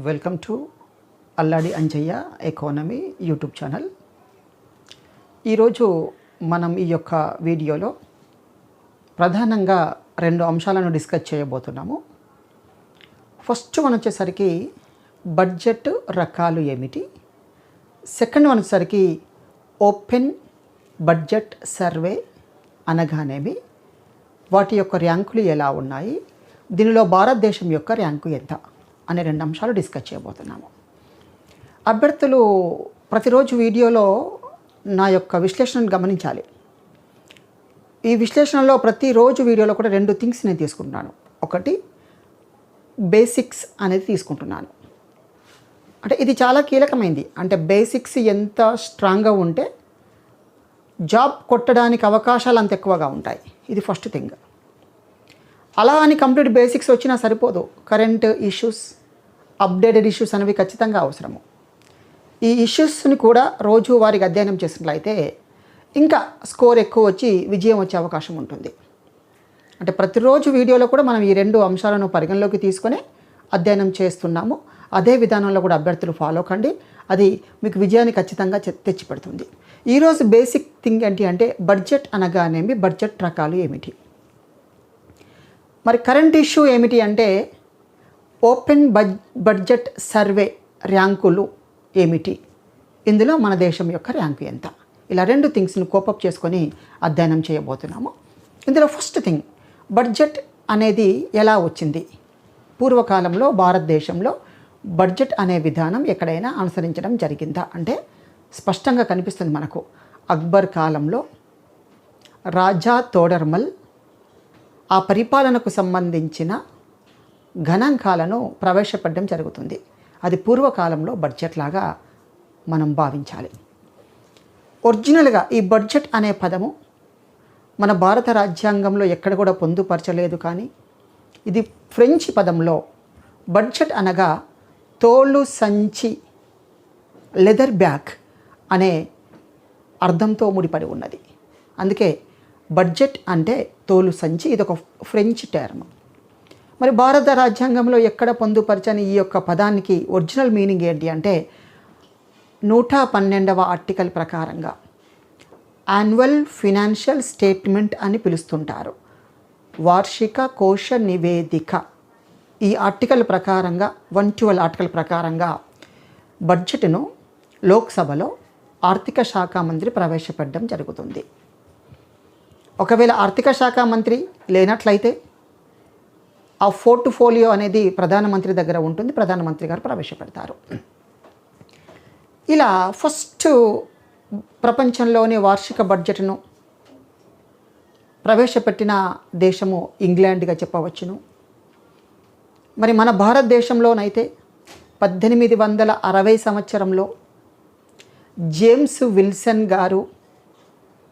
Welcome to Alladi Anjaiah economy YouTube channel. ఈరోజు మనం ఈ యొక్క వీడియోలో ప్రధానంగా రెండు అంశాలను డిస్కస్ చేయబోతున్నాము. ఫస్ట్ వన్ వచ్చేసరికి బడ్జెట్ రకాలు ఏమిటి, సెకండ్ వన్ వచ్చేసరికి ఓపెన్ బడ్జెట్ సర్వే అనగానేమి, వాటి యొక్క ర్యాంకులు ఎలా ఉన్నాయి, దీనిలో భారతదేశం యొక్క ర్యాంకు ఎంత అనే రెండు అంశాలు డిస్కస్ చేయబోతున్నాము. అభ్యర్థులు ప్రతిరోజు వీడియోలో నా యొక్క విశ్లేషణను గమనించాలి. ఈ విశ్లేషణలో ప్రతిరోజు వీడియోలో కూడా రెండు థింగ్స్ నేను తీసుకుంటున్నాను. ఒకటి బేసిక్స్ అనేది తీసుకుంటున్నాను. అంటే ఇది చాలా కీలకమైంది. అంటే బేసిక్స్ ఎంత స్ట్రాంగ్గా ఉంటే జాబ్ కొట్టడానికి అవకాశాలు అంత ఎక్కువగా ఉంటాయి. ఇది ఫస్ట్ థింగ్. అలా అని కంప్లీట్ బేసిక్స్ వచ్చినా సరిపోదు. కరెంట్ ఇష్యూస్, అప్డేటెడ్ ఇష్యూస్ అనేవి ఖచ్చితంగా అవసరము. ఈ ఇష్యూస్ని కూడా రోజువారీగా అధ్యయనం చేసినట్లయితే ఇంకా స్కోర్ ఎక్కువ వచ్చి విజయం వచ్చే అవకాశం ఉంటుంది. అంటే ప్రతిరోజు వీడియోలో కూడా మనం ఈ రెండు అంశాలను పరిగణలోకి తీసుకొని అధ్యయనం చేస్తున్నాము. అదే విధానంలో కూడా అభ్యర్థులు ఫాలో కండి. అది మీకు విజయాన్ని ఖచ్చితంగా తెచ్చిపెడుతుంది. ఈరోజు బేసిక్ థింగ్ ఏంటి అంటే బడ్జెట్ అనగానేమి, బడ్జెట్ రకాలు ఏమిటి, మరి కరెంట్ ఇష్యూ ఏమిటి అంటే ఓపెన్ బడ్జెట్ సర్వే ర్యాంకులు ఏమిటి, ఇందులో మన దేశం యొక్క ర్యాంకు ఎంత, ఇలా రెండు థింగ్స్ని కోపప్ చేసుకొని అధ్యయనం చేయబోతున్నాము. ఇందులో ఫస్ట్ థింగ్, బడ్జెట్ అనేది ఎలా వచ్చింది. పూర్వకాలంలో భారతదేశంలో బడ్జెట్ అనే విధానం ఎక్కడైనా అనుసరించడం జరిగిందా అంటే స్పష్టంగా కనిపిస్తుంది మనకు. అక్బర్ కాలంలో రాజా తోడర్మల్ ఆ పరిపాలనకు సంబంధించిన గణాంకాలను ప్రవేశపెట్టడం జరుగుతుంది. అది పూర్వకాలంలో బడ్జెట్ లాగా మనం భావించాలి. ఒరిజినల్గా ఈ బడ్జెట్ అనే పదము మన భారత రాజ్యాంగంలో ఎక్కడ కూడా పొందుపరచలేదు. కానీ ఇది ఫ్రెంచ్ పదంలో బడ్జెట్ అనగా తోలు సంచి, లెదర్ బ్యాగ్ అనే అర్థంతో ముడిపడి ఉన్నది. అందుకే బడ్జెట్ అంటే తోలు సంచి, ఇది ఒక ఫ్రెంచ్ టర్మ్. మరి భారత రాజ్యాంగంలో ఎక్కడ పొందుపరచని ఈ యొక్క పదానికి ఒరిజినల్ మీనింగ్ ఏంటి అంటే 112వ ఆర్టికల్ ప్రకారంగా యాన్యువల్ ఫినాన్షియల్ స్టేట్మెంట్ అని పిలుస్తుంటారు. వార్షిక కోశ నివేదిక. ఈ ఆర్టికల్ ప్రకారంగా 112 ఆర్టికల్ ప్రకారంగా బడ్జెట్ను లోక్సభలో ఆర్థిక శాఖ మంత్రి ప్రవేశపెట్టడం జరుగుతుంది. ఒకవేళ ఆర్థిక శాఖ మంత్రి లేనట్లయితే ఆ పోర్ట్ఫోలియో అనేది ప్రధానమంత్రి దగ్గర ఉంటుంది. ప్రధానమంత్రి గారు ప్రవేశపెడతారు. ఇలా ఫస్ట్ ప్రపంచంలోని వార్షిక బడ్జెట్ను ప్రవేశపెట్టిన దేశము ఇంగ్లాండ్గా చెప్పవచ్చును. మరి మన భారతదేశంలోనైతే 1860 సంవత్సరంలో జేమ్స్ విల్సన్ గారు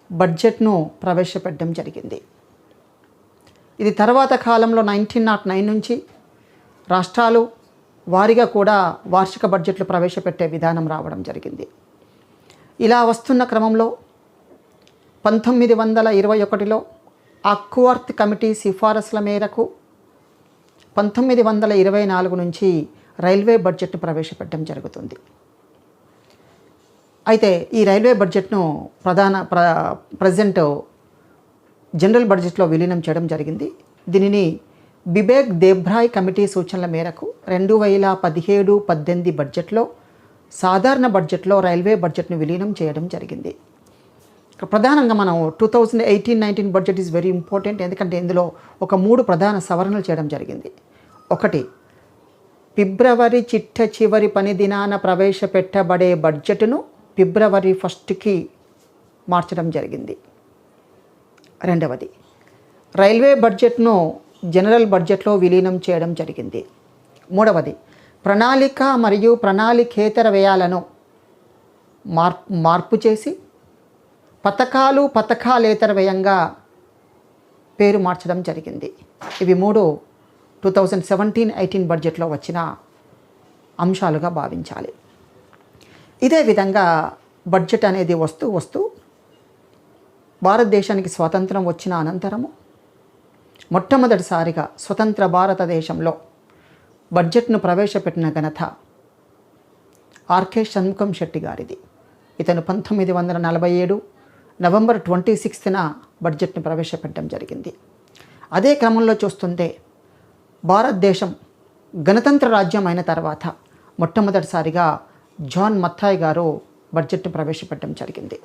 బడ్జెట్ను ప్రవేశపెట్టడం జరిగింది. ఇది తర్వాత కాలంలో 1909 నుంచి రాష్ట్రాలు వారిగా కూడా వార్షిక బడ్జెట్లు ప్రవేశపెట్టే విధానం రావడం జరిగింది. ఇలా వస్తున్న క్రమంలో 1921లో అక్వర్త్ కమిటీ సిఫారసుల మేరకు 1924 నుంచి రైల్వే బడ్జెట్ను ప్రవేశపెట్టడం జరుగుతుంది. అయితే ఈ రైల్వే బడ్జెట్ను ప్రజెంట్ జనరల్ బడ్జెట్లో విలీనం చేయడం జరిగింది. దీనిని బిబేక్ దేబ్రాయ్ కమిటీ సూచనల మేరకు 2017-18 బడ్జెట్లో సాధారణ బడ్జెట్లో రైల్వే బడ్జెట్ను విలీనం చేయడం జరిగింది. ప్రధానంగా మనం 2018-19 బడ్జెట్ ఈజ్ వెరీ ఇంపార్టెంట్. ఎందుకంటే ఇందులో ఒక 3 ప్రధాన సవరణలు చేయడం జరిగింది. ఒకటి, ఫిబ్రవరి చివరి పని దినాన ప్రవేశపెట్టబడే బడ్జెట్ను ఫిబ్రవరి 1కి మార్చడం జరిగింది. రెండవది, రైల్వే బడ్జెట్ను జనరల్ బడ్జెట్లో విలీనం చేయడం జరిగింది. మూడవది, ప్రణాళిక మరియు ప్రణాళికేతర వ్యయాలను మార్పు చేసి పథకాలేతర వ్యయంగా పేరు మార్చడం జరిగింది. ఇవి 3 2017-18 బడ్జెట్లో వచ్చిన అంశాలుగా భావించాలి. ఇదే విధంగా బడ్జెట్ అనేది వస్తూ భారతదేశానికి స్వాతంత్రం వచ్చిన అనంతరము మొట్టమొదటిసారిగా స్వతంత్ర భారతదేశంలో బడ్జెట్ను ప్రవేశపెట్టిన ఘనత ఆర్కే షణ్ముఖం శెట్టి గారిది. ఇతను 1947 నవంబర్ 26న బడ్జెట్ను ప్రవేశపెట్టడం జరిగింది. అదే క్రమంలో చూస్తుంటే భారతదేశం గణతంత్ర రాజ్యం అయిన తర్వాత మొట్టమొదటిసారిగా జాన్ మథాయ్ గారు బడ్జెట్ను ప్రవేశపెట్టడం జరిగింది.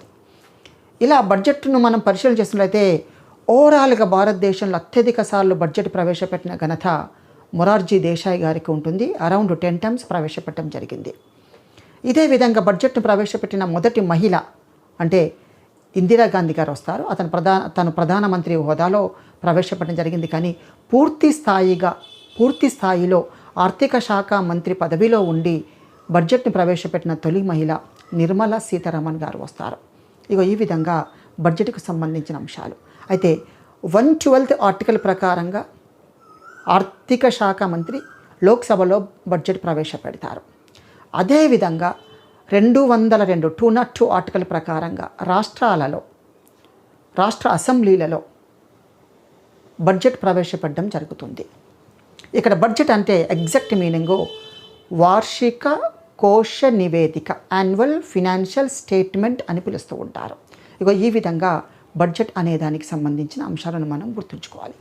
ఇలా బడ్జెట్ను మనం పరిశీలన చేసినట్లయితే ఓవరాల్గా భారతదేశంలో అత్యధిక సార్లు బడ్జెట్ ప్రవేశపెట్టిన ఘనత మొరార్జీ దేశాయ్ గారికి ఉంటుంది. అరౌండ్ 10 times ప్రవేశపెట్టడం జరిగింది. ఇదే విధంగా బడ్జెట్ను ప్రవేశపెట్టిన మొదటి మహిళ అంటే ఇందిరాగాంధీ గారు వస్తారు. తను ప్రధానమంత్రి హోదాలో ప్రవేశపెట్టడం జరిగింది. కానీ పూర్తి స్థాయిలో ఆర్థిక శాఖ మంత్రి పదవిలో ఉండి బడ్జెట్ను ప్రవేశపెట్టిన తొలి మహిళ నిర్మలా సీతారామన్ గారు వస్తారు. ఈ విధంగా బడ్జెట్కు సంబంధించిన అంశాలు. అయితే 112th ఆర్టికల్ ప్రకారంగా ఆర్థిక శాఖ మంత్రి లోక్సభలో బడ్జెట్ ప్రవేశపెడతారు. అదేవిధంగా 202 ఆర్టికల్ ప్రకారంగా రాష్ట్ర అసెంబ్లీలలో బడ్జెట్ ప్రవేశపెట్టడం జరుగుతుంది. ఇక్కడ బడ్జెట్ అంటే ఎగ్జాక్ట్ మీనింగు వార్షిక కోశ నివేదిక, యాన్యువల్ ఫినాన్షియల్ స్టేట్మెంట్ అని పిలుస్తూ ఉంటారు. ఈ విధంగా బడ్జెట్ అనే దానికి సంబంధించిన అంశాలను మనం గుర్తుంచుకోవాలి.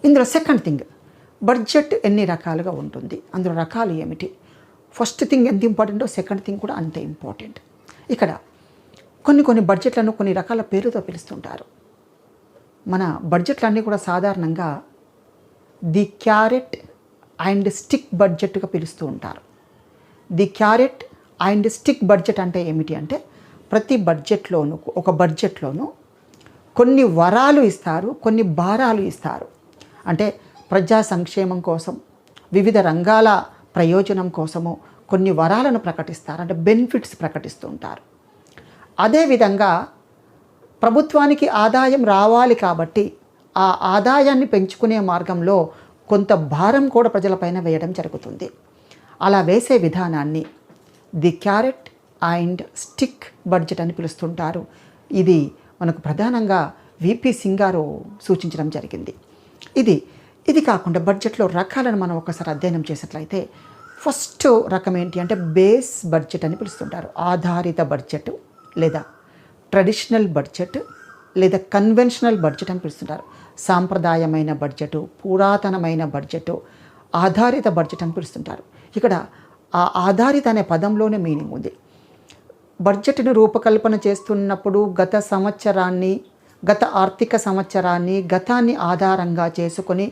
ఇందులో సెకండ్ థింగ్, బడ్జెట్ ఎన్ని రకాలుగా ఉంటుంది, అందులో రకాలు ఏమిటి? ఫస్ట్ థింగ్ ఎంత ఇంపార్టెంటో సెకండ్ థింగ్ కూడా అంతే ఇంపార్టెంట్. ఇక్కడ కొన్ని బడ్జెట్లను కొన్ని రకాల పేరుతో పిలుస్తుంటారు. మన బడ్జెట్లన్నీ కూడా సాధారణంగా ది క్యారెట్ అండ్ స్టిక్ బడ్జెట్గా పిలుస్తూ ఉంటారు. The carrot and stick budget అంటే ఏమిటి అంటే ప్రతి బడ్జెట్లోనూ కొన్ని వరాలు ఇస్తారు, కొన్ని భారాలు ఇస్తారు. అంటే ప్రజా సంక్షేమం కోసం, వివిధ రంగాల ప్రయోజనం కోసము కొన్ని వరాలను ప్రకటిస్తారు, అంటే బెనిఫిట్స్ ప్రకటిస్తూ ఉంటారు. అదేవిధంగా ప్రభుత్వానికి ఆదాయం రావాలి కాబట్టి ఆ ఆదాయాన్ని పెంచుకునే మార్గంలో కొంత భారం కూడా ప్రజలపైన వేయడం జరుగుతుంది. అలా వేసే విధానాన్ని the carrot and stick budget అని పిలుస్తుంటారు. ఇది మనకు ప్రధానంగా విపి సింగ్ గారు సూచించడం జరిగింది. ఇది కాకుండా బడ్జెట్లో రకాలను మనం ఒకసారి అధ్యయనం చేసినట్లయితే ఫస్ట్ రకం ఏంటి అంటే బేస్ బడ్జెట్ అని పిలుస్తుంటారు. ఆధారిత బడ్జెట్ లేదా ట్రెడిషనల్ బడ్జెట్ లేదా కన్వెన్షనల్ బడ్జెట్ అని పిలుస్తుంటారు. సాంప్రదాయమైన బడ్జెట్, పురాతనమైన బడ్జెట్, ఆధారిత బడ్జెట్ అని పిలుస్తుంటారు. ఇక్కడ ఆ ఆధారిత అనే పదంలోనే మీనింగ్ ఉంది. బడ్జెట్ను రూపకల్పన చేస్తున్నప్పుడు గత ఆర్థిక సంవత్సరాన్ని గతాన్ని ఆధారంగా చేసుకొని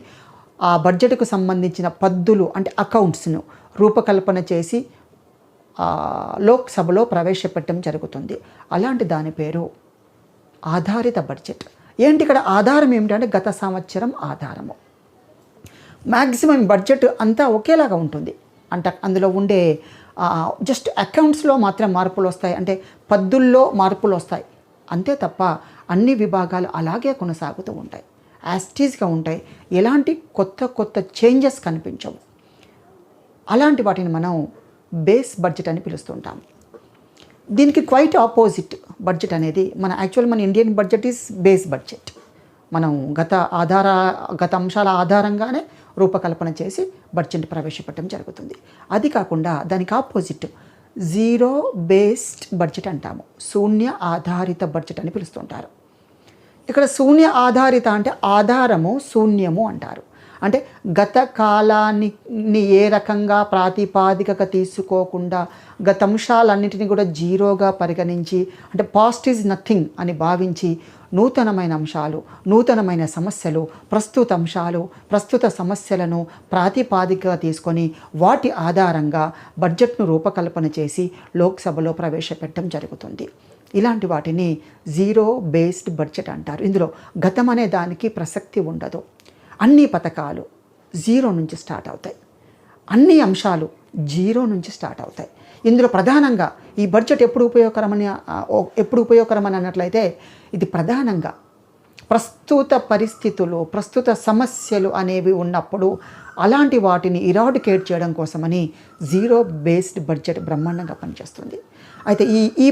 ఆ బడ్జెట్కు సంబంధించిన పద్దులు అంటే అకౌంట్స్ను రూపకల్పన చేసి లోక్సభలో ప్రవేశపెట్టడం జరుగుతుంది. అలాంటి దాని పేరు ఆధారిత బడ్జెట్. ఏంటి ఇక్కడ ఆధారం ఏమిటంటే గత సంవత్సరం ఆధారము. మ్యాక్సిమం బడ్జెట్ అంతా ఒకేలాగా ఉంటుంది. అంటే అందులో ఉండే జస్ట్ అకౌంట్స్లో మాత్రం మార్పులు వస్తాయి, అంటే పద్దుల్లో మార్పులు వస్తాయి అంతే తప్ప అన్ని విభాగాలు అలాగే కొనసాగుతూ ఉంటాయి, యాస్టీస్గా ఉంటాయి. ఎలాంటి కొత్త చేంజెస్ కనిపించవు. అలాంటి వాటిని మనం బేస్ బడ్జెట్ అని పిలుస్తుంటాం. దీనికి క్వైట్ ఆపోజిట్ బడ్జెట్ అనేది మన Indian budget is base budget. మనం గత అంశాల ఆధారంగానే రూపకల్పన చేసి బడ్జెట్ ప్రవేశపెట్టడం జరుగుతుంది. అది కాకుండా దానికి ఆపోజిట్ జీరో బేస్డ్ బడ్జెట్ అంటాము. శూన్య ఆధారిత బడ్జెట్ అని పిలుస్తుంటారు. ఇక్కడ శూన్య ఆధారిత అంటే ఆధారము శూన్యము అంటారు. అంటే గత కాలాన్ని ఏ రకంగా ప్రాతిపాదికగా తీసుకోకుండా గతంశాలన్నింటినీ కూడా జీరోగా పరిగణించి, అంటే పాస్ట్ ఈజ్ నథింగ్ అని భావించి నూతనమైన అంశాలు, నూతనమైన సమస్యలు, ప్రస్తుత అంశాలు, ప్రస్తుత సమస్యలను ప్రాతిపాదికగా తీసుకొని వాటి ఆధారంగా బడ్జెట్ను రూపకల్పన చేసి లోక్సభలో ప్రవేశపెట్టడం జరుగుతుంది. ఇలాంటి వాటిని జీరో బేస్డ్ బడ్జెట్ అంటారు. ఇందులో గతం అనే దానికి ప్రసక్తి ఉండదు. అన్ని పథకాలు జీరో నుంచి స్టార్ట్ అవుతాయి, అన్ని అంశాలు జీరో నుంచి స్టార్ట్ అవుతాయి. ఇందులో ప్రధానంగా ఈ బడ్జెట్ ఎప్పుడు ఉపయోగకరమని అన్నట్లయితే ఇది ప్రధానంగా ప్రస్తుత పరిస్థితులు, ప్రస్తుత సమస్యలు అనేవి ఉన్నప్పుడు అలాంటి వాటిని ఇరాడికేట్ చేయడం కోసమని జీరో బేస్డ్ బడ్జెట్ బ్రహ్మాండంగా పనిచేస్తుంది. అయితే ఈ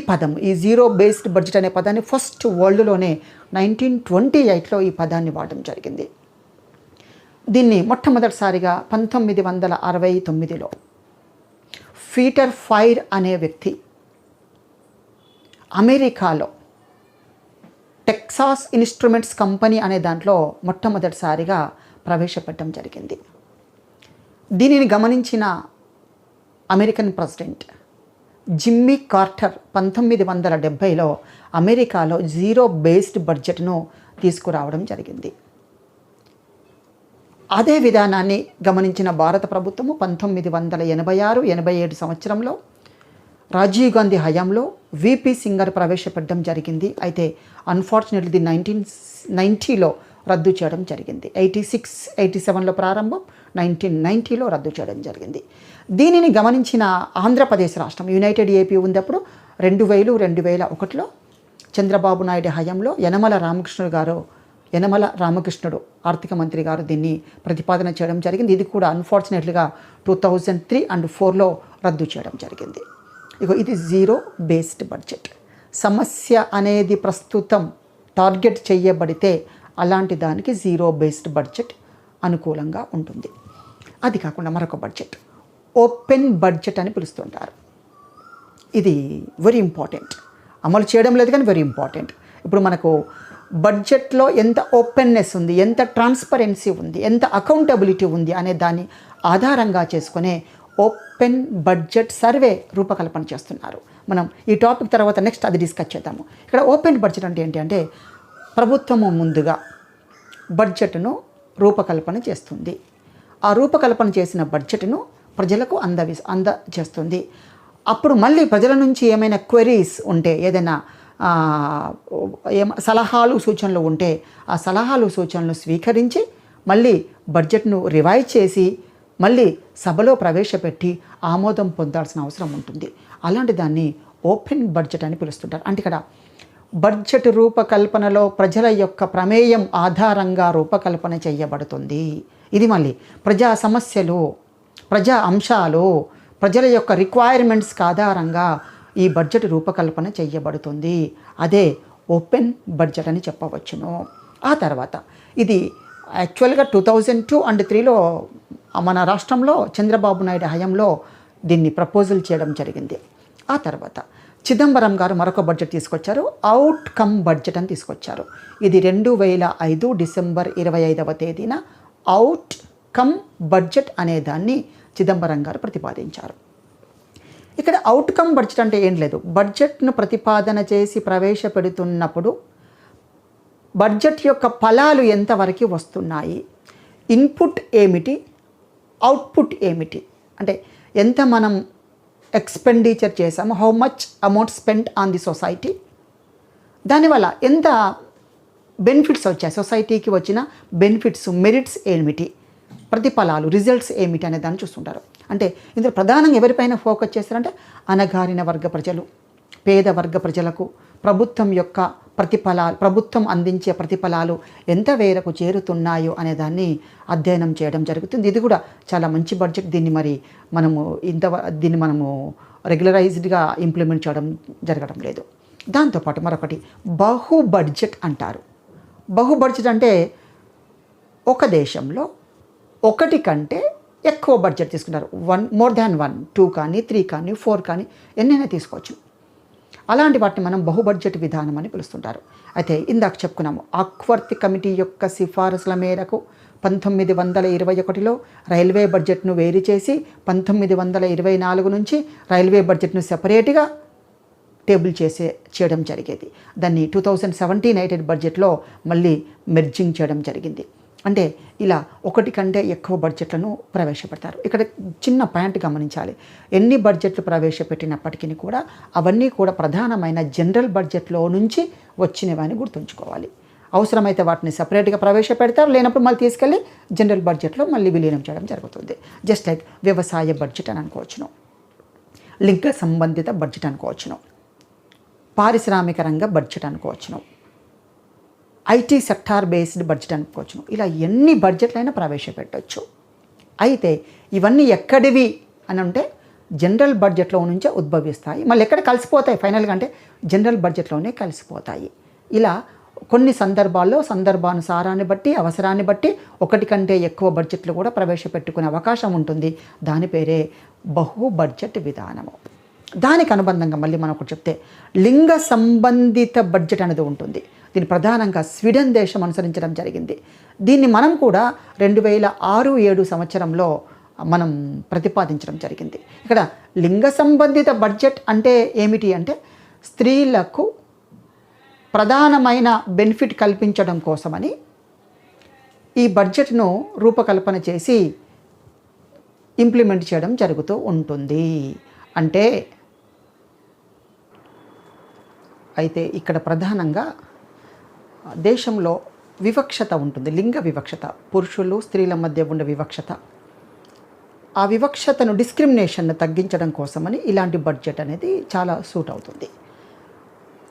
జీరో బేస్డ్ బడ్జెట్ అనే పదాన్ని ఫస్ట్ వరల్డ్లోనే 1928లో ఈ పదాన్ని వాడడం జరిగింది. దీన్ని మొట్టమొదటిసారిగా 1969లో పీటర్ ఫైర్ అనే వ్యక్తి అమెరికాలో టెక్సాస్ ఇన్స్ట్రుమెంట్స్ కంపెనీ అనే దాంట్లో మొట్టమొదటిసారిగా ప్రవేశపెట్టడం జరిగింది. దీనిని గమనించిన అమెరికన్ ప్రెసిడెంట్ జిమ్మీ కార్టర్ 1970లో అమెరికాలో జీరో బేస్డ్ బడ్జెట్ను తీసుకురావడం జరిగింది. అదే విధానాన్ని గమనించిన భారత ప్రభుత్వము 1986-87 సంవత్సరంలో రాజీవ్ గాంధీ హయాంలో విపి సింగర్ ప్రవేశపెట్టడం జరిగింది. అయితే అన్ఫార్చునేట్లీ ఇది 1990లో రద్దు చేయడం జరిగింది. 86-87లో ప్రారంభం, 1990లో రద్దు చేయడం జరిగింది. దీనిని గమనించిన ఆంధ్రప్రదేశ్ రాష్ట్రం యునైటెడ్ ఏపీ ఉన్నప్పుడు 2001లో చంద్రబాబు నాయుడు హయాంలో యనమల రామకృష్ణుడు ఆర్థిక మంత్రి గారు దీన్ని ప్రతిపాదన చేయడం జరిగింది. ఇది కూడా అన్ఫార్చునేట్లీగా 2003 and 2004లో రద్దు చేయడం జరిగింది. ఇది జీరో బేస్డ్ బడ్జెట్. సమస్య అనేది ప్రస్తుతం టార్గెట్ చేయబడితే అలాంటి దానికి జీరో బేస్డ్ బడ్జెట్ అనుకూలంగా ఉంటుంది. అది కాకుండా మరొక బడ్జెట్ ఓపెన్ బడ్జెట్ అని పిలుస్తుంటారు. ఇది వెరీ ఇంపార్టెంట్. అమలు చేయడం లేదు కానీ వెరీ ఇంపార్టెంట్. ఇప్పుడు మనకు బడ్జెట్లో ఎంత ఓపెన్నెస్ ఉంది, ఎంత ట్రాన్స్పరెన్సీ ఉంది, ఎంత అకౌంటబిలిటీ ఉంది అనే దాన్ని ఆధారంగా చేసుకునే ఓపెన్ బడ్జెట్ సర్వే రూపకల్పన చేస్తున్నారు. మనం ఈ టాపిక్ తర్వాత నెక్స్ట్ అది డిస్కస్ చేద్దాము. ఇక్కడ ఓపెన్ బడ్జెట్ అంటే ఏంటి అంటే ప్రభుత్వము ముందుగా బడ్జెట్ను రూపకల్పన చేస్తుంది. ఆ రూపకల్పన చేసిన బడ్జెట్ను ప్రజలకు అందజేస్తుంది. అప్పుడు మళ్ళీ ప్రజల నుంచి ఏమైనా క్వెరీస్ ఉంటే, ఏదైనా సలహాలు సూచనలు ఉంటే ఆ సలహాలు సూచనలు స్వీకరించి మళ్ళీ బడ్జెట్ను రివైజ్ చేసి మళ్ళీ సభలో ప్రవేశపెట్టి ఆమోదం పొందాల్సిన అవసరం ఉంటుంది. అలాంటి దాన్ని ఓపెన్ బడ్జెట్ అని పిలుస్తుంటారు. అంటే ఇక్కడ బడ్జెట్ రూపకల్పనలో ప్రజల యొక్క ప్రమేయం ఆధారంగా రూపకల్పన చేయబడుతుంది. ఇది మళ్ళీ ప్రజా సమస్యలు, ప్రజా అంశాలు, ప్రజల యొక్క రిక్వైర్మెంట్స్కి ఆధారంగా ఈ బడ్జెట్ రూపకల్పన చేయబడుతుంది. అదే ఓపెన్ బడ్జెట్ అని చెప్పవచ్చును. ఆ తర్వాత ఇది యాక్చువల్గా 2002 and 2003లో మన రాష్ట్రంలో చంద్రబాబు నాయుడు హయాంలో దీన్ని ప్రపోజల్ చేయడం జరిగింది. ఆ తర్వాత చిదంబరం గారు మరొక బడ్జెట్ తీసుకొచ్చారు, అవుట్కమ్ బడ్జెట్ అని తీసుకొచ్చారు. ఇది 2005 డిసెంబర్ 25వ తేదీన అవుట్కమ్ బడ్జెట్ అనే దాన్ని చిదంబరం గారు ప్రతిపాదించారు. ఇక్కడ అవుట్కమ్ బడ్జెట్ అంటే ఏం లేదు, బడ్జెట్ను ప్రతిపాదన చేసి ప్రవేశపెడుతున్నప్పుడు బడ్జెట్ యొక్క ఫలాలు ఎంతవరకు వస్తున్నాయి, ఇన్పుట్ ఏమిటి, అవుట్పుట్ ఏమిటి, అంటే ఎంత మనం ఎక్స్పెండిచర్ చేసాము, how much amount spent on the society, దానివల్ల ఎంత బెనిఫిట్స్ వచ్చాయి, సొసైటీకి వచ్చిన బెనిఫిట్స్, మెరిట్స్ ఏమిటి, ప్రతిఫలాలు, రిజల్ట్స్ ఏమిటి అనే దాన్ని చూస్తుంటారు. అంటే ఇందులో ప్రధానంగా ఎవరిపైన ఫోకస్ చేస్తారంటే అణగారిన వర్గ ప్రజలు, పేద వర్గ ప్రజలకు ప్రభుత్వం యొక్క ప్రభుత్వం అందించే ప్రతిఫలాలు ఎంత వేరకు చేరుతున్నాయో అనే దాన్ని అధ్యయనం చేయడం జరుగుతుంది. ఇది కూడా చాలా మంచి బడ్జెట్. దీన్ని మనము రెగ్యులరైజ్డ్గా ఇంప్లిమెంట్ చేయడం జరగడం లేదు. దాంతోపాటు మరొకటి బహు బడ్జెట్ అంటారు. బహు బడ్జెట్ అంటే ఒక దేశంలో ఒకటి కంటే ఎక్కువ బడ్జెట్ తీసుకున్నారు. మోర్ దాన్ 1, 2 కానీ 3 కానీ 4 కానీ ఎన్నైనా తీసుకోవచ్చు. అలాంటి వాటిని మనం బహు బడ్జెట్ విధానం అని పిలుస్తుంటారు. అయితే ఇందాక చెప్పుకున్నాము, ఆక్వర్తి కమిటీ యొక్క సిఫారసుల మేరకు 1921లో రైల్వే బడ్జెట్ను వేరు చేసి 1924 నుంచి రైల్వే బడ్జెట్ను సెపరేట్గా టేబుల్ చేయడం జరిగేది. దాన్ని 2017 యునైటెడ్ బడ్జెట్లో మళ్ళీ మెర్జింగ్ చేయడం జరిగింది. అంటే ఇలా ఒకటి కంటే ఎక్కువ బడ్జెట్లను ప్రవేశపెడతారు. ఇక్కడ చిన్న పాయింట్ గమనించాలి, ఎన్ని బడ్జెట్లు ప్రవేశపెట్టినప్పటికీ కూడా అవన్నీ కూడా ప్రధానమైన జనరల్ బడ్జెట్లో నుంచి వచ్చినవని గుర్తుంచుకోవాలి. అవసరమైతే వాటిని సపరేట్గా ప్రవేశపెడతారు, లేనప్పుడు మళ్ళీ తీసుకెళ్ళి జనరల్ బడ్జెట్లో మళ్ళీ విలీనం చేయడం జరుగుతుంది. జస్ట్ లైక్ వ్యవసాయ బడ్జెట్ అని అనుకోవచ్చును, లింగ సంబంధిత బడ్జెట్ అనుకోవచ్చును, పారిశ్రామిక రంగ బడ్జెట్ అనుకోవచ్చును, ఐటీ సెక్టార్ బేస్డ్ బడ్జెట్ అనుకోవచ్చును. ఇలా ఎన్ని బడ్జెట్లైనా ప్రవేశపెట్టవచ్చు. అయితే ఇవన్నీ ఎక్కడివి అని అంటే జనరల్ బడ్జెట్లో నుంచే ఉద్భవిస్తాయి, మళ్ళీ ఎక్కడ కలిసిపోతాయి ఫైనల్గా అంటే జనరల్ బడ్జెట్లోనే కలిసిపోతాయి. ఇలా కొన్ని సందర్భాల్లో సందర్భానుసారాన్ని బట్టి అవసరాన్ని బట్టి ఒకటి కంటే ఎక్కువ బడ్జెట్లు కూడా ప్రవేశపెట్టుకునే అవకాశం ఉంటుంది. దాని పేరే బహు బడ్జెట్ విధానము. దానికి అనుబంధంగా మళ్ళీ మనం ఒకటి చెప్తే లింగ సంబంధిత బడ్జెట్ అనేది ఉంటుంది. దీన్ని ప్రధానంగా స్వీడన్ దేశం అనుసరించడం జరిగింది. దీన్ని మనం కూడా 2006-07 సంవత్సరంలో మనం ప్రతిపాదించడం జరిగింది. ఇక్కడ లింగ సంబంధిత బడ్జెట్ అంటే ఏమిటి అంటే స్త్రీలకు ప్రధానమైన బెనిఫిట్ కల్పించడం కోసమని ఈ బడ్జెట్ను రూపకల్పన చేసి ఇంప్లిమెంట్ చేయడం జరుగుతూ ఉంటుంది. అయితే ఇక్కడ ప్రధానంగా దేశంలో వివక్షత ఉంటుంది, లింగ వివక్షత, పురుషులు స్త్రీల మధ్య ఉండే వివక్షత. ఆ వివక్షతను డిస్క్రిమినేషన్ను తగ్గించడం కోసమని ఇలాంటి బడ్జెట్ అనేది చాలా సూట్ అవుతుంది.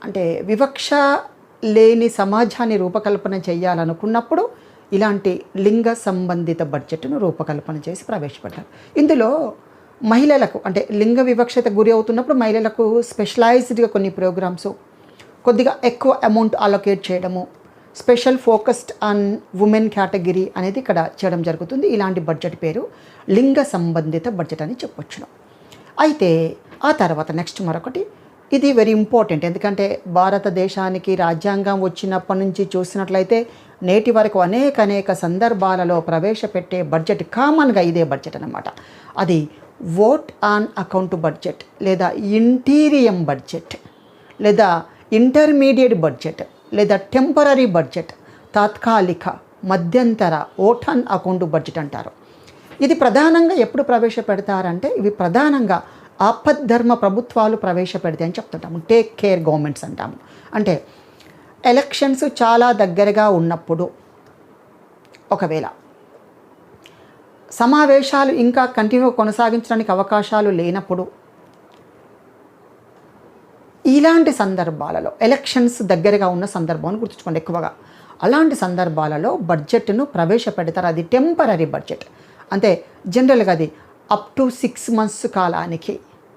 అంటే వివక్ష లేని సమాజాన్ని రూపకల్పన చేయాలనుకున్నప్పుడు ఇలాంటి లింగ సంబంధిత బడ్జెట్ను రూపకల్పన చేసి ప్రవేశపెట్టారు. ఇందులో మహిళలకు అంటే లింగ వివక్షత గురి అవుతున్నప్పుడు మహిళలకు స్పెషలైజ్డ్గా కొన్ని ప్రోగ్రామ్స్, కొద్దిగా ఎక్కువ అమౌంట్ అలొకేట్ చేయడము, special focused on women category అనేది ఇక్కడ చేయడం జరుగుతుంది. ఇలాంటి బడ్జెట్ పేరు లింగ సంబంధిత బడ్జెట్ అని చెప్పొచ్చును. అయితే ఆ తర్వాత నెక్స్ట్ మరొకటి, ఇది వెరీ ఇంపార్టెంట్. ఎందుకంటే భారతదేశానికి రాజ్యాంగం వచ్చినప్పటి నుంచి చూసినట్లయితే నేటి వరకు అనేక సందర్భాలలో ప్రవేశపెట్టే బడ్జెట్ కామన్గా ఇదే బడ్జెట్ అన్నమాట. అది వోట్ ఆన్ అకౌంట్ బడ్జెట్ లేదా ఇంటీరియం బడ్జెట్ లేదా ఇంటర్మీడియట్ బడ్జెట్ లేదా టెంపరరీ బడ్జెట్, తాత్కాలిక, మధ్యంతర, ఓట్ ఆన్ అకౌంట్ బడ్జెట్ అంటారు. ఇది ప్రధానంగా ఎప్పుడు ప్రవేశపెడతారంటే ఇవి ప్రధానంగా ఆపద్ధర్మ ప్రభుత్వాలు ప్రవేశపెడితే అని చెప్తుంటాము. టేక్ కేర్ గవర్నమెంట్స్ అంటాము. అంటే ఎలక్షన్స్ చాలా దగ్గరగా ఉన్నప్పుడు, ఒకవేళ సమావేశాలు ఇంకా కంటిన్యూ కొనసాగించడానికి అవకాశాలు లేనప్పుడు, ఇలాంటి సందర్భాలలో ఎలక్షన్స్ దగ్గరగా ఉన్న సందర్భాన్ని గుర్తుంచుకోండి ఎక్కువగా. అలాంటి సందర్భాలలో బడ్జెట్ను ప్రవేశపెడతారు. అది టెంపరరీ బడ్జెట్. అంటే జనరల్గా అది అప్ టు 6 months కాలానికి,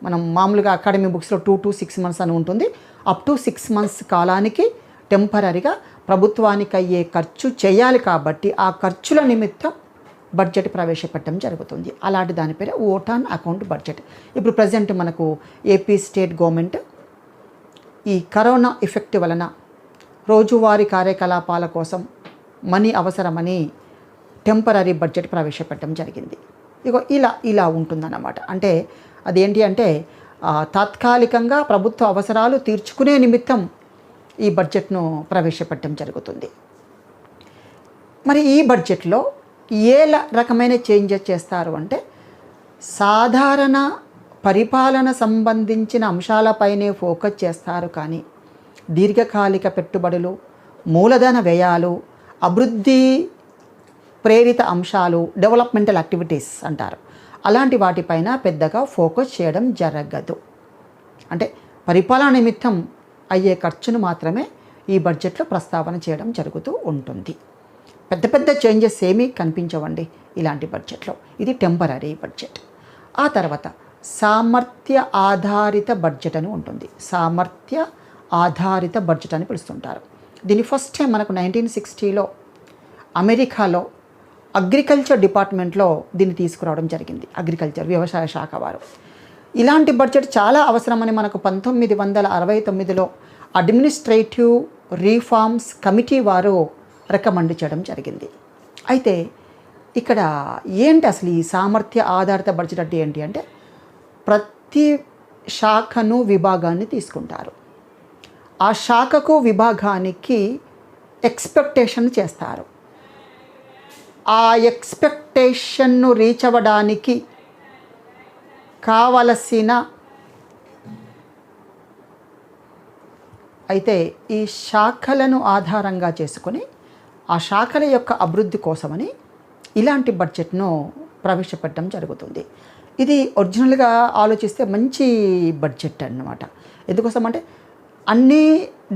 మనం మామూలుగా అకాడమీ బుక్స్లో 2 to 6 months అని ఉంటుంది. అప్ టు 6 months కాలానికి టెంపరరీగా ప్రభుత్వానికి అయ్యే ఖర్చు చేయాలి కాబట్టి ఆ ఖర్చుల నిమిత్తం బడ్జెట్ ప్రవేశపెట్టడం జరుగుతుంది. అలాంటి దాని పేరు ఓట్ ఆన్ అకౌంట్ బడ్జెట్. ఇప్పుడు ప్రజెంట్ మనకు ఏపీ స్టేట్ గవర్నమెంట్ ఈ కరోనా ఎఫెక్ట్ వలన రోజువారీ కార్యకలాపాల కోసం మనీ అవసరమని టెంపరరీ బడ్జెట్ ప్రవేశపెట్టడం జరిగింది. ఇగో ఇలా ఉంటుందన్నమాట. అంటే అదేంటి అంటే తాత్కాలికంగా ప్రభుత్వ అవసరాలు తీర్చుకునే నిమిత్తం ఈ బడ్జెట్ను ప్రవేశపెట్టడం జరుగుతుంది. మరి ఈ బడ్జెట్లో ఏ రకమైన చేంజెస్ చేస్తారు అంటే సాధారణ పరిపాలన సంబంధించిన అంశాలపైనే ఫోకస్ చేస్తారు. కానీ దీర్ఘకాలిక పెట్టుబడులు, మూలధన వ్యయాలు, అభివృద్ధి ప్రేరిత అంశాలు, డెవలప్మెంటల్ యాక్టివిటీస్ అంటారు, అలాంటి వాటిపైన పెద్దగా ఫోకస్ చేయడం జరగదు. అంటే పరిపాలన నిమిత్తం అయ్యే ఖర్చును మాత్రమే ఈ బడ్జెట్లో ప్రస్తావన చేయడం జరుగుతూ ఉంటుంది. పెద్ద చేంజెస్ ఏమీ కనిపించవండి ఇలాంటి బడ్జెట్లో. ఇది టెంపరరీ బడ్జెట్. ఆ తర్వాత సామర్థ్య ఆధారిత బడ్జెట్ అని ఉంటుంది. సామర్థ్య ఆధారిత బడ్జెట్ అని పిలుస్తుంటారు. దీన్ని ఫస్ట్ టైం మనకు 1960లో అమెరికాలో అగ్రికల్చర్ డిపార్ట్మెంట్లో దీన్ని తీసుకురావడం జరిగింది. అగ్రికల్చర్, వ్యవసాయ శాఖ వారు ఇలాంటి బడ్జెట్ చాలా అవసరమని మనకు 1969లో అడ్మినిస్ట్రేటివ్ రీఫార్మ్స్ కమిటీ వారు రికమెండ్ చేయడం జరిగింది. అయితే ఇక్కడ ఏంటి అసలు ఈ సామర్థ్య ఆధారిత బడ్జెట్ అంటే ఏంటి అంటే ప్రతి శాఖను, విభాగాన్ని తీసుకుంటారు. ఆ శాఖకు, విభాగానికి ఎక్స్పెక్టేషన్ చేస్తారు. ఆ ఎక్స్పెక్టేషన్ను రీచ్ అవ్వడానికి కావలసిన అయితే ఈ శాఖలను ఆధారంగా చేసుకొని ఆ శాఖల యొక్క అభివృద్ధి కోసమని ఇలాంటి బడ్జెట్ను ప్రవేశపెట్టడం జరుగుతుంది. ఇది ఒరిజినల్గా ఆలోచిస్తే మంచి బడ్జెట్ అన్నమాట. ఎందుకోసం అంటే అన్ని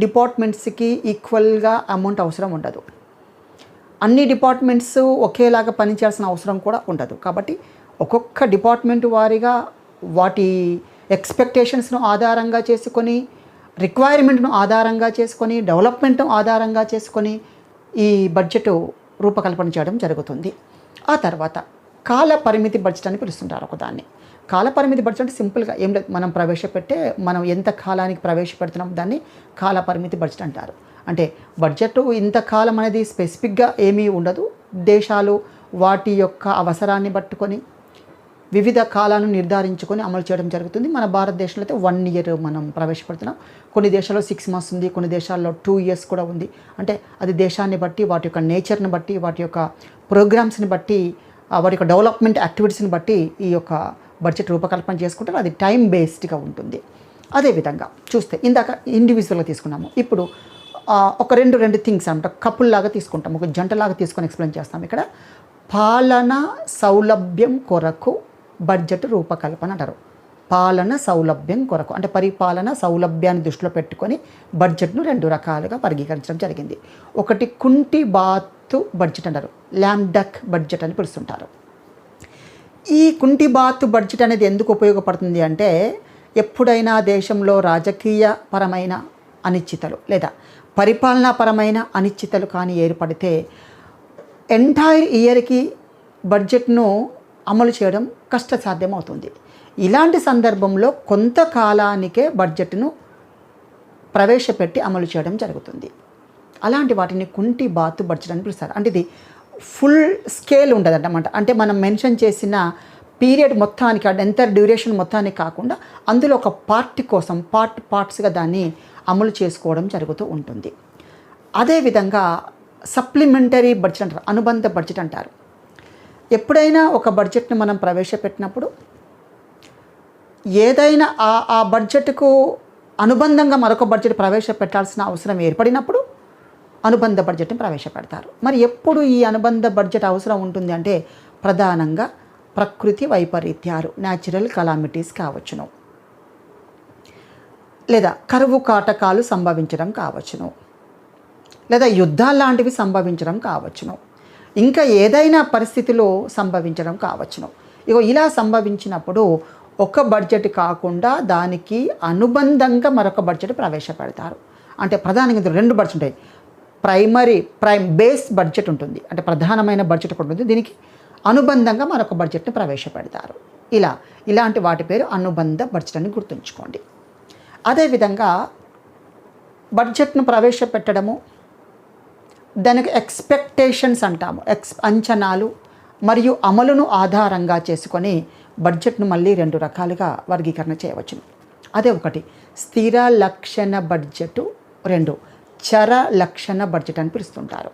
డిపార్ట్మెంట్స్కి ఈక్వల్గా అమౌంట్ అవసరం ఉండదు. అన్ని డిపార్ట్మెంట్స్ ఒకేలాగా పనిచేయాల్సిన అవసరం కూడా ఉండదు. కాబట్టి ఒక్కొక్క డిపార్ట్మెంట్ వారీగా వాటి ఎక్స్పెక్టేషన్స్ను ఆధారంగా చేసుకొని రిక్వైర్మెంట్ను ఆధారంగా చేసుకొని, డెవలప్మెంట్ను ఆధారంగా చేసుకొని ఈ బడ్జెట్ రూపకల్పన చేయడం జరుగుతుంది. ఆ తర్వాత కాల పరిమితి బడ్జెట్ అని పిలుస్తుంటారు ఒకదాన్ని. కాల పరిమితి బడ్జెట్ అంటే సింపుల్గా ఏం లేదు, మనం ఎంత కాలానికి ప్రవేశపెడుతున్నాం దాన్ని కాల పరిమితి బడ్జెట్ అంటారు. అంటే బడ్జెట్ ఇంత కాలం అనేది స్పెసిఫిక్గా ఏమీ ఉండదు. దేశాలు వాటి యొక్క అవసరాన్ని పట్టుకొని వివిధ కాలాలను నిర్ధారించుకొని అమలు చేయడం జరుగుతుంది. మన భారతదేశంలో అయితే 1 year మనం ప్రవేశపెడుతున్నాం. కొన్ని దేశాల్లో 6 months ఉంది, కొన్ని దేశాల్లో 2 years కూడా ఉంది. అంటే అది దేశాన్ని బట్టి, వాటి యొక్క నేచర్ని బట్టి, వాటి యొక్క ప్రోగ్రామ్స్ని బట్టి, వాటి యొక్క డెవలప్మెంట్ యాక్టివిటీస్ని బట్టి ఈ యొక్క బడ్జెట్ రూపకల్పన చేసుకుంటారు. అది టైం బేస్డ్గా ఉంటుంది. అదేవిధంగా చూస్తే ఇందాక ఇండివిజువల్గా తీసుకున్నాము. ఇప్పుడు ఒక రెండు థింగ్స్ అంట కపుల్ లాగా తీసుకుంటాం, ఒక జంటలాగా తీసుకొని ఎక్స్ప్లెయిన్ చేస్తాం. ఇక్కడ పాలన సౌలభ్యం కొరకు బడ్జెట్ రూపకల్పన అంటారు. పాలన సౌలభ్యం కొరకు అంటే పరిపాలన సౌలభ్యాన్ని దృష్టిలో పెట్టుకొని బడ్జెట్ను 2 రకాలుగా వర్గీకరించడం జరిగింది. ఒకటి కుంటి బాతు బడ్జెట్ అంటారు, ల్యామ్ డక్ బడ్జెట్ అని పిలుస్తుంటారు. ఈ కుంటి బాతు బడ్జెట్ అనేది ఎందుకు ఉపయోగపడుతుంది అంటే, ఎప్పుడైనా దేశంలో రాజకీయ పరమైన అనిశ్చితలు లేదా పరిపాలనాపరమైన అనిశ్చితలు కానీ ఏర్పడితే ఎంటైర్ ఇయర్కి బడ్జెట్ను అమలు చేయడం కష్టసాధ్యం అవుతుంది. ఇలాంటి సందర్భంలో కొంతకాలానికే బడ్జెట్ను ప్రవేశపెట్టి అమలు చేయడం జరుగుతుంది. అలాంటి వాటిని కుంటి బాతు బడ్జెట్ అని పిలుస్తారు. అంటే ఇది ఫుల్ స్కేల్ ఉండదన్నమాట. అంటే మనం మెన్షన్ చేసిన పీరియడ్ మొత్తానికి, అంటే ఎంత డ్యూరేషన్ మొత్తానికి కాకుండా అందులో ఒక పార్ట్ కోసం పార్ట్స్గా దాన్ని అమలు చేసుకోవడం జరుగుతూ ఉంటుంది. అదేవిధంగా సప్లిమెంటరీ బడ్జెట్ అంటారు, అనుబంధ బడ్జెట్ అంటారు. ఎప్పుడైనా ఒక బడ్జెట్ని మనం ప్రవేశపెట్టినప్పుడు ఏదైనా ఆ బడ్జెట్కు అనుబంధంగా మరొక బడ్జెట్ ప్రవేశపెట్టాల్సిన అవసరం ఏర్పడినప్పుడు అనుబంధ బడ్జెట్ని ప్రవేశపెడతారు. మరి ఎప్పుడు ఈ అనుబంధ బడ్జెట్ అవసరం ఉంటుంది అంటే, ప్రధానంగా ప్రకృతి వైపరీత్యాలు, న్యాచురల్ కలామిటీస్ కావచ్చును, లేదా కరువు కాటకాలు సంభవించడం కావచ్చును, లేదా యుద్ధాలు లాంటివి సంభవించడం కావచ్చును, ఇంకా ఏదైనా పరిస్థితిలో సంభవించడం కావచ్చును. ఇలా సంభవించినప్పుడు ఒక బడ్జెట్ కాకుండా దానికి అనుబంధంగా మరొక బడ్జెట్ ప్రవేశపెడతారు. అంటే ప్రధానంగా 2 బడ్జెట్ ఉంటాయి. ప్రైమ్ బేస్ బడ్జెట్ ఉంటుంది, అంటే ప్రధానమైన బడ్జెట్ ఒకటి ఉంటుంది, దీనికి అనుబంధంగా మరొక బడ్జెట్ని ప్రవేశపెడతారు. ఇలాంటి వాటి పేరు అనుబంధ బడ్జెట్ అని గుర్తుంచుకోండి. అదేవిధంగా బడ్జెట్ను ప్రవేశపెట్టడము, దానికి ఎక్స్పెక్టేషన్స్ అంటాము, అంచనాలు మరియు అమలును ఆధారంగా చేసుకొని బడ్జెట్ను మళ్ళీ 2 రకాలుగా వర్గీకరణ చేయవచ్చును. అదే ఒకటి స్థిర లక్షణ బడ్జెట్, 2 చర లక్షణ బడ్జెట్ అని పిలుస్తుంటారు.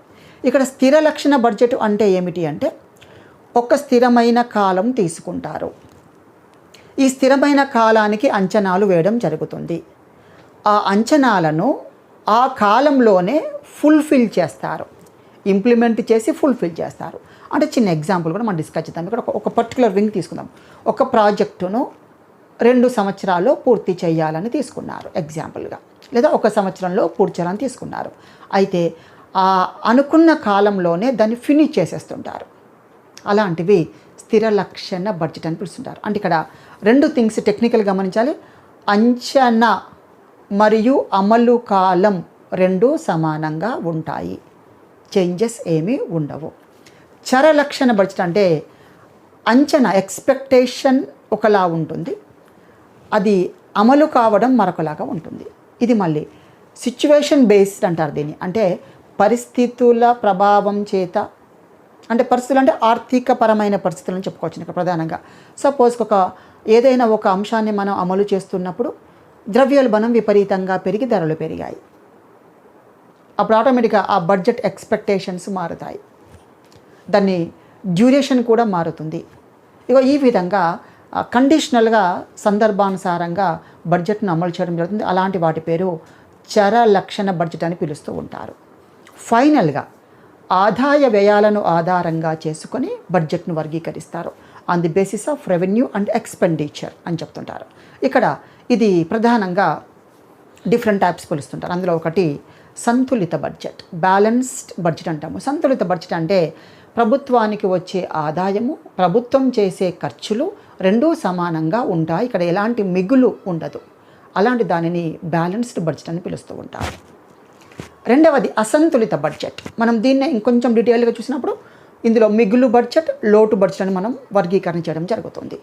ఇక్కడ స్థిర లక్షణ బడ్జెట్ అంటే ఏమిటి అంటే, ఒక స్థిరమైన కాలం తీసుకుంటారు. ఈ స్థిరమైన కాలానికి అంచనాలు వేయడం జరుగుతుంది. ఆ అంచనాలను ఆ కాలంలోనే ఫుల్ఫిల్ చేస్తారు, ఇంప్లిమెంట్ చేసి ఫుల్ఫిల్ చేస్తారు. అంటే చిన్న ఎగ్జాంపుల్ కూడా మనం డిస్కస్ చేద్దాం. ఇక్కడ ఒక పర్టికులర్ వింగ్ తీసుకుందాం. ఒక ప్రాజెక్టును 2 సంవత్సరాల్లో పూర్తి చేయాలని తీసుకున్నారు ఎగ్జాంపుల్గా, లేదా 1 సంవత్సరంలో పూర్తి చేయాలని తీసుకున్నారు. అయితే ఆ అనుకున్న కాలంలోనే దాన్ని ఫినిష్ చేసేస్తుంటారు. అలాంటివి స్థిర లక్షణ బడ్జెట్ అని పిలుస్తుంటారు. అంటే ఇక్కడ 2 థింగ్స్ టెక్నికల్ గమనించాలి. అంచనా మరియు అమలు కాలం 2 సమానంగా ఉంటాయి, చేంజెస్ ఏమీ ఉండవు. చర లక్షణ బడ్జెట్ అంటే అంచనా, ఎక్స్పెక్టేషన్ ఒకలా ఉంటుంది, అది అమలు కావడం మరొకలాగా ఉంటుంది. ఇది మళ్ళీ సిచ్యువేషన్ బేస్డ్ అంటారు దీన్ని. అంటే పరిస్థితుల ప్రభావం చేత, అంటే పరిస్థితులు అంటే ఆర్థికపరమైన పరిస్థితులను చెప్పుకోవచ్చు ఇక్కడ ప్రధానంగా. సపోజ్ ఏదైనా ఒక అంశాన్ని మనం అమలు చేస్తున్నప్పుడు ద్రవ్యోల్బణం విపరీతంగా పెరిగి ధరలు పెరిగాయి. అప్పుడు ఆటోమేటిక్గా ఆ బడ్జెట్ ఎక్స్పెక్టేషన్స్ మారుతాయి, దాన్ని డ్యూరేషన్ కూడా మారుతుంది. ఈ విధంగా కండిషనల్గా సందర్భానుసారంగా బడ్జెట్ను అమలు చేయడం జరుగుతుంది. అలాంటి వాటి పేరు చర లక్షణ బడ్జెట్ అని పిలుస్తూ ఉంటారు. ఫైనల్గా ఆదాయ వ్యయాలను ఆధారంగా చేసుకొని బడ్జెట్ను వర్గీకరిస్తారు. On the basis of revenue and expenditure అని చెప్తుంటారు. ఇక్కడ ఇది ప్రధానంగా డిఫరెంట్ టైప్స్ పిలుస్తుంటారు. అందులో ఒకటి సంతులిత బడ్జెట్, బ్యాలెన్స్డ్ బడ్జెట్ అంటాము. సంతులిత బడ్జెట్ అంటే ప్రభుత్వానికి వచ్చే ఆదాయము, ప్రభుత్వం చేసే ఖర్చులు 2 సమానంగా ఉంటాయి. ఇక్కడ ఎలాంటి మిగులు ఉండదు. అలాంటి దానిని బ్యాలెన్స్డ్ బడ్జెట్ అని పిలుస్తూ ఉంటారు. రెండవది అసంతులిత బడ్జెట్. మనం దీన్నే ఇంకొంచెం డీటెయిల్గా చూసినప్పుడు ఇందులో మిగులు బడ్జెట్, లోటు బడ్జెట్ అని మనం వర్గీకరణ చేయడం జరుగుతుంది.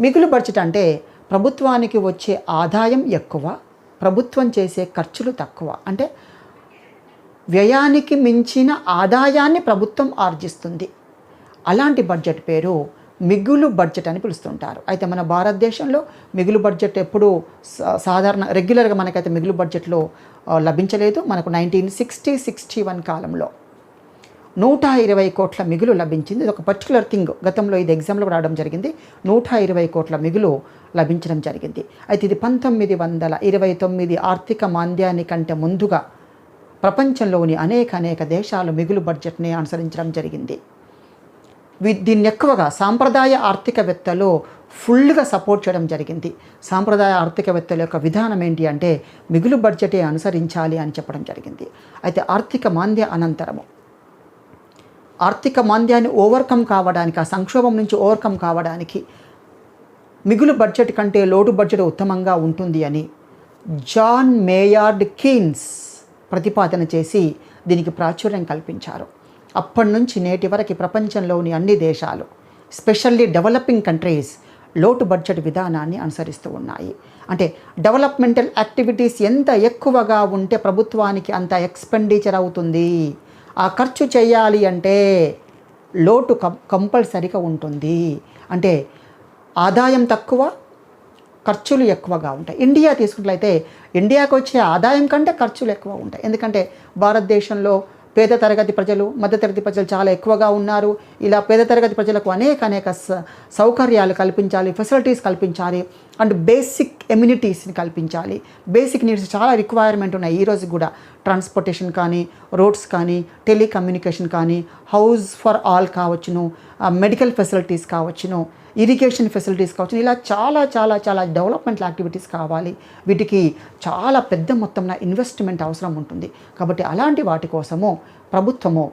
మిగులు బడ్జెట్ అంటే ప్రభుత్వానికి వచ్చే ఆదాయం ఎక్కువ, ప్రభుత్వం చేసే ఖర్చులు తక్కువ. అంటే వ్యయానికి మించిన ఆదాయాన్ని ప్రభుత్వం ఆర్జిస్తుంది. అలాంటి బడ్జెట్ పేరు మిగులు బడ్జెట్ అని పిలుస్తుంటారు. అయితే మన భారతదేశంలో మిగులు బడ్జెట్ ఎప్పుడూ సాధారణ రెగ్యులర్గా మనకైతే మిగులు బడ్జెట్లో లభించలేదు. మనకు 1960-61 కాలంలో 120 కోట్ల మిగులు లభించింది. ఇది ఒక పర్టికులర్ థింగ్. గతంలో ఇది ఎగ్జామ్లో రావడం జరిగింది. 120 కోట్ల మిగులు లభించడం జరిగింది. అయితే ఇది 1929 ఆర్థిక మాంద్యానికంటే ముందుగా ప్రపంచంలోని అనేక దేశాలు మిగులు బడ్జెట్ని అనుసరించడం జరిగింది. దీన్ని ఎక్కువగా సాంప్రదాయ ఆర్థికవేత్తలు ఫుల్గా సపోర్ట్ చేయడం జరిగింది. సాంప్రదాయ ఆర్థికవేత్తల యొక్క విధానం ఏంటి అంటే మిగులు బడ్జెటే అనుసరించాలి అని చెప్పడం జరిగింది. అయితే ఆర్థిక మాంద్య అనంతరము ఆర్థిక మాంద్యాన్ని ఓవర్కమ్ కావడానికి, ఆ సంక్షోభం నుంచి ఓవర్కమ్ కావడానికి మిగులు బడ్జెట్ కంటే లోటు బడ్జెట్ ఉత్తమంగా ఉంటుంది అని జాన్ మేయార్డ్ కీన్స్ ప్రతిపాదన చేసి దీనికి ప్రాచుర్యం కల్పించారు. అప్పటి నుంచి నేటి వరకు ప్రపంచంలోని అన్ని దేశాలు, స్పెషల్లీ డెవలపింగ్ కంట్రీస్, లోటు బడ్జెట్ విధానాన్ని అనుసరిస్తూ ఉన్నాయి. అంటే డెవలప్మెంటల్ యాక్టివిటీస్ ఎంత ఎక్కువగా ఉంటే ప్రభుత్వానికి అంత ఎక్స్పెండిచర్ అవుతుంది. ఆ ఖర్చు చేయాలి అంటే లోటు కంపల్సరీగా ఉంటుంది. అంటే ఆదాయం తక్కువ, ఖర్చులు ఎక్కువగా ఉంటాయి. ఇండియా తీసుకున్నట్లయితే ఇండియాకు వచ్చే ఆదాయం కంటే ఖర్చులు ఎక్కువ ఉంటాయి. ఎందుకంటే భారతదేశంలో పేద తరగతి ప్రజలు, మధ్యతరగతి ప్రజలు చాలా ఎక్కువగా ఉన్నారు. ఇలా పేద తరగతి ప్రజలకు అనేక సౌకర్యాలు కల్పించాలి, ఫెసిలిటీస్ కల్పించాలి, అండ్ బేసిక్ ఎమ్యూనిటీస్ని కల్పించాలి. బేసిక్ నీడ్స్ చాలా రిక్వైర్మెంట్ ఉన్నాయి ఈరోజు కూడా. ట్రాన్స్పోర్టేషన్ కానీ, రోడ్స్ కానీ, టెలికమ్యూనికేషన్ కానీ, హౌస్ ఫర్ ఆల్ కావచ్చును, మెడికల్ ఫెసిలిటీస్ కావచ్చును, ఇరిగేషన్ ఫెసిలిటీస్ కావచ్చు. ఇలా చాలా డెవలప్మెంట్ యాక్టివిటీస్ కావాలి. వీటికి చాలా పెద్ద మొత్తంలో ఇన్వెస్ట్మెంట్ అవసరం ఉంటుంది. కాబట్టి అలాంటి వాటి కోసము ప్రభుత్వము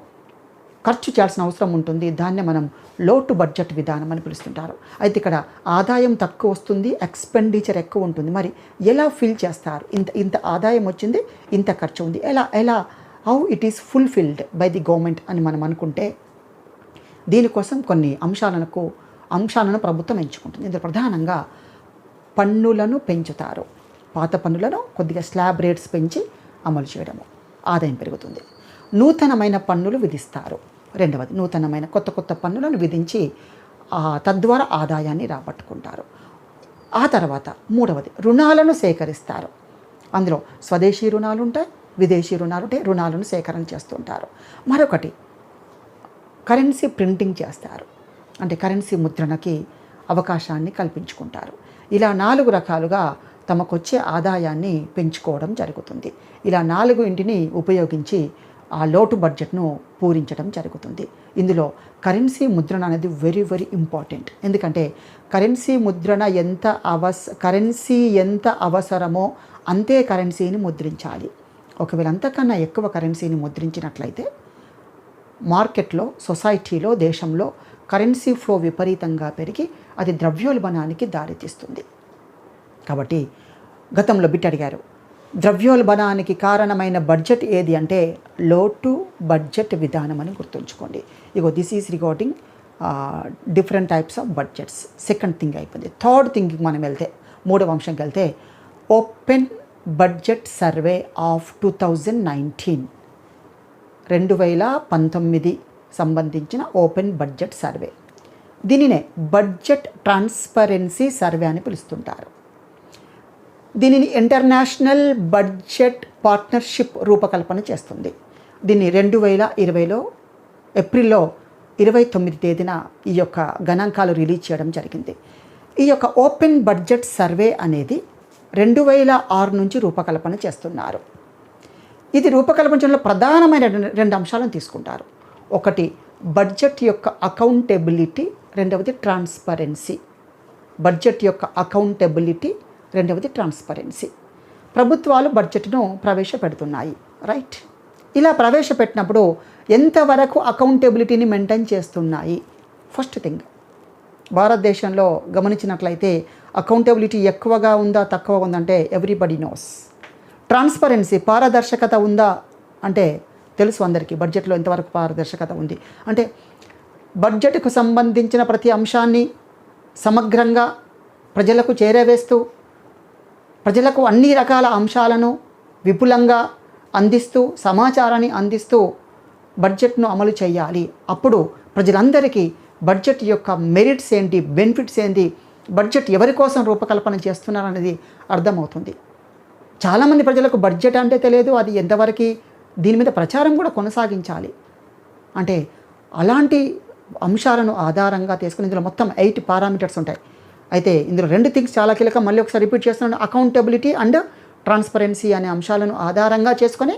ఖర్చు చేయాల్సిన అవసరం ఉంటుంది. దాన్నే మనం లోటు బడ్జెట్ విధానం అని పిలుస్తుంటారు. అయితే ఇక్కడ ఆదాయం తక్కువ వస్తుంది, ఎక్స్పెండిచర్ ఎక్కువ ఉంటుంది. మరి ఎలా ఫిల్ చేస్తారు? ఇంత ఆదాయం వచ్చింది, ఇంత ఖర్చు ఉంది, ఎలా how it is fulfilled by the government అని మనం అనుకుంటే దీనికోసం కొన్ని అంశాలను ప్రభుత్వం ఎంచుకుంటుంది. ఇందులో ప్రధానంగా పన్నులను పెంచుతారు. పాత పన్నులను కొద్దిగా స్లాబ్ రేట్స్ పెంచి అమలు చేయడము, ఆదాయం పెరుగుతుంది. నూతనమైన పన్నులు విధిస్తారు. రెండవది, నూతనమైన కొత్త పన్నులను విధించి తద్వారా ఆదాయాన్ని రాబట్టుకుంటారు. ఆ తర్వాత మూడవది, రుణాలను సేకరిస్తారు. అందులో స్వదేశీ రుణాలు ఉంటాయి, విదేశీ రుణాలు ఉంటాయి. రుణాలను సేకరణ చేస్తుంటారు. మరొకటి, కరెన్సీ ప్రింటింగ్ చేస్తారు. అంటే కరెన్సీ ముద్రణకి అవకాశాన్ని కల్పించుకుంటారు. ఇలా 4 రకాలుగా తమకొచ్చే ఆదాయాన్ని పెంచుకోవడం జరుగుతుంది. ఇలా 4 ఉపయోగించి ఆ లోటు బడ్జెట్ను పూరించడం జరుగుతుంది. ఇందులో కరెన్సీ ముద్రణ అనేది వెరీ ఇంపార్టెంట్. ఎందుకంటే కరెన్సీ ముద్రణ కరెన్సీ ఎంత అవసరమో అంతే కరెన్సీని ముద్రించాలి. ఒకవేళ అంతకన్నా ఎక్కువ కరెన్సీని ముద్రించినట్లయితే మార్కెట్లో, సొసైటీలో, దేశంలో కరెన్సీ ఫ్లో విపరీతంగా పెరిగి అది ద్రవ్యోల్బణానికి దారితీస్తుంది. కాబట్టి గతంలో బిట్ అడిగారు, ద్రవ్యోల్బణానికి కారణమైన బడ్జెట్ ఏది అంటే లోటు బడ్జెట్ విధానం అని గుర్తుంచుకోండి. This is regarding different types of budgets. Second thing అయిపోయింది. థర్డ్ థింగ్కి మనం వెళ్తే, మూడవ అంశంకి వెళ్తే, ఓపెన్ బడ్జెట్ సర్వే ఆఫ్ 2019 2019 సంబంధించిన ఓపెన్ బడ్జెట్ సర్వే. దీనినే బడ్జెట్ ట్రాన్స్పరెన్సీ సర్వే అని పిలుస్తుంటారు. దీనిని ఇంటర్నేషనల్ బడ్జెట్ పార్ట్నర్షిప్ రూపకల్పన చేస్తుంది. దీన్ని 2020లో ఏప్రిల్లో 29 తేదీన ఈ యొక్క గణాంకాలు రిలీజ్ చేయడం జరిగింది. ఈ యొక్క ఓపెన్ బడ్జెట్ సర్వే అనేది 2006 నుంచి రూపకల్పన చేస్తున్నారు. ఇది రూపకల్పించడంలో ప్రధానమైన 2 అంశాలను తీసుకుంటారు. ఒకటి బడ్జెట్ యొక్క అకౌంటబిలిటీ, రెండవది ట్రాన్స్పరెన్సీ. బడ్జెట్ యొక్క అకౌంటబిలిటీ, రెండవది ట్రాన్స్పరెన్సీ. ప్రభుత్వాలు బడ్జెట్ను ప్రవేశపెడుతున్నాయి, రైట్? ఇలా ప్రవేశపెట్టినప్పుడు ఎంతవరకు అకౌంటబిలిటీని మెయింటైన్ చేస్తున్నాయి? First thing. భారతదేశంలో గమనించినట్లయితే అకౌంటబిలిటీ ఎక్కువగా ఉందా తక్కువగా ఉందంటే ఎవ్రీబడి నోస్. ట్రాన్స్పరెన్సీ పారదర్శకత ఉందా అంటే తెలుసు అందరికీ బడ్జెట్లో ఎంతవరకు పారదర్శకత ఉంది. అంటే బడ్జెట్కు సంబంధించిన ప్రతి అంశాన్ని సమగ్రంగా ప్రజలకు చేరవేస్తూ ప్రజలకు అన్ని రకాల అంశాలను విపులంగా అందిస్తూ సమాచారాన్ని అందిస్తూ బడ్జెట్ను అమలు చేయాలి. అప్పుడు ప్రజలందరికీ బడ్జెట్ యొక్క మెరిట్స్ ఏంటి, బెనిఫిట్స్ ఏంటి, బడ్జెట్ ఎవరి కోసం రూపకల్పన చేస్తున్నారు అనేది అర్థమవుతుంది. చాలామంది ప్రజలకు బడ్జెట్ అంటే తెలియదు, అది ఎంతవరకు దీని మీద ప్రచారం కూడా కొనసాగించాలి. అంటే అలాంటి అంశాలను ఆధారంగా తీసుకుని ఇందులో మొత్తం 8 పారామీటర్స్ ఉంటాయి. అయితే ఇందులో 2 థింగ్స్ చాలా కీలకం. మళ్ళీ ఒకసారి రిపీట్ చేస్తున్నాను, అకౌంటబిలిటీ అండ్ ట్రాన్స్పరెన్సీ అనే అంశాలను ఆధారంగా చేసుకొని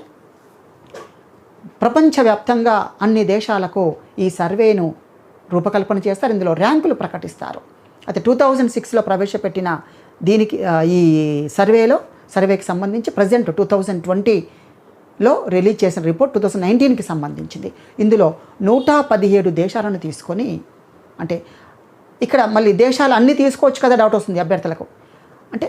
ప్రపంచవ్యాప్తంగా అన్ని దేశాలకు ఈ సర్వేను రూపకల్పన చేస్తారు. ఇందులో ర్యాంకులు ప్రకటిస్తారు. అయితే 2006లో ప్రవేశపెట్టిన దీనికి ఈ సర్వేకి సంబంధించి ప్రజెంట్ 2020లో రిలీజ్ చేసిన రిపోర్ట్ 2019కి సంబంధించింది. ఇందులో 117 దేశాలను తీసుకొని, అంటే ఇక్కడ మళ్ళీ దేశాలు అన్నీ తీసుకోవచ్చు కదా డౌట్ వస్తుంది అభ్యర్థులకు. అంటే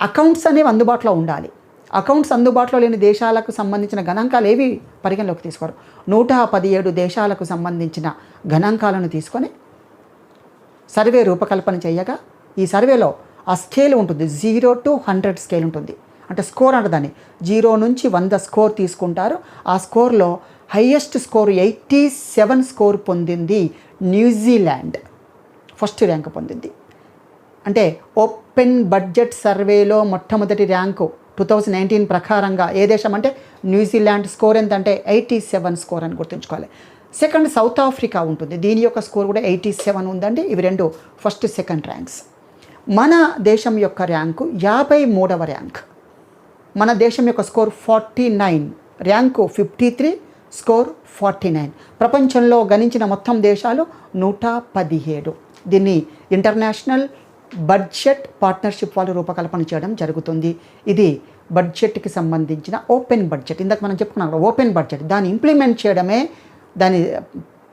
అకౌంట్స్ అనేవి అందుబాటులో ఉండాలి. అకౌంట్స్ అందుబాటులో లేని దేశాలకు సంబంధించిన గణాంకాలు ఏవి పరిగణలోకి తీసుకోరు. 117 దేశాలకు సంబంధించిన గణాంకాలను తీసుకొని సర్వే రూపకల్పన చేయగా ఈ సర్వేలో ఆ స్కేల్ ఉంటుంది, 0 to 100 స్కేల్ ఉంటుంది. అంటే స్కోర్ అంటే దాన్ని 0 నుంచి 100 స్కోర్ తీసుకుంటారు. ఆ స్కోర్లో హైయెస్ట్ స్కోర్ 87 స్కోర్ పొందింది న్యూజిలాండ్, ఫస్ట్ ర్యాంక్ పొందింది. అంటే ఓపెన్ బడ్జెట్ సర్వేలో మొట్టమొదటి ర్యాంకు 2019 ప్రకారంగా ఏ దేశం అంటే న్యూజిలాండ్. స్కోర్ ఎంతంటే 87 స్కోర్ అని గుర్తుంచుకోవాలి. సెకండ్ సౌత్ ఆఫ్రికా ఉంటుంది, దీని యొక్క స్కోర్ కూడా 87 ఉందండి. ఇవి 2 ఫస్ట్ సెకండ్ ర్యాంక్స్. మన దేశం యొక్క ర్యాంకు 53వ ర్యాంక్. మన దేశం యొక్క స్కోర్ 49, ర్యాంకు 53, స్కోర్ 49. ప్రపంచంలో గణించిన మొత్తం దేశాలు 117. దీన్ని ఇంటర్నేషనల్ బడ్జెట్ పార్ట్నర్షిప్ వాళ్ళు రూపకల్పన చేయడం జరుగుతుంది. ఇది బడ్జెట్కి సంబంధించిన ఓపెన్ బడ్జెట్. ఇందాక మనం చెప్పుకున్నాం ఓపెన్ బడ్జెట్, దాన్ని ఇంప్లిమెంట్ చేయడమే, దాని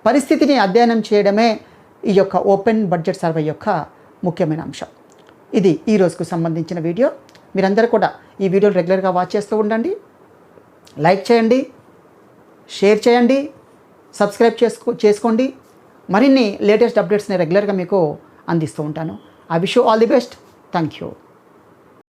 పరిస్థితిని అధ్యయనం చేయడమే ఈ యొక్క ఓపెన్ బడ్జెట్ సర్వే యొక్క ముఖ్యమైన అంశం. ఇది ఈ రోజుకు సంబంధించిన వీడియో. మీరందరూ కూడా ఈ వీడియోలు రెగ్యులర్గా వాచ్ చేస్తూ ఉండండి. లైక్ చేయండి, షేర్ చేయండి, సబ్స్క్రైబ్ చేసుకోండి. మరిన్ని లేటెస్ట్ అప్డేట్స్ని రెగ్యులర్గా మీకు అందిస్తూ ఉంటాను. I wish you all the best. Thank you.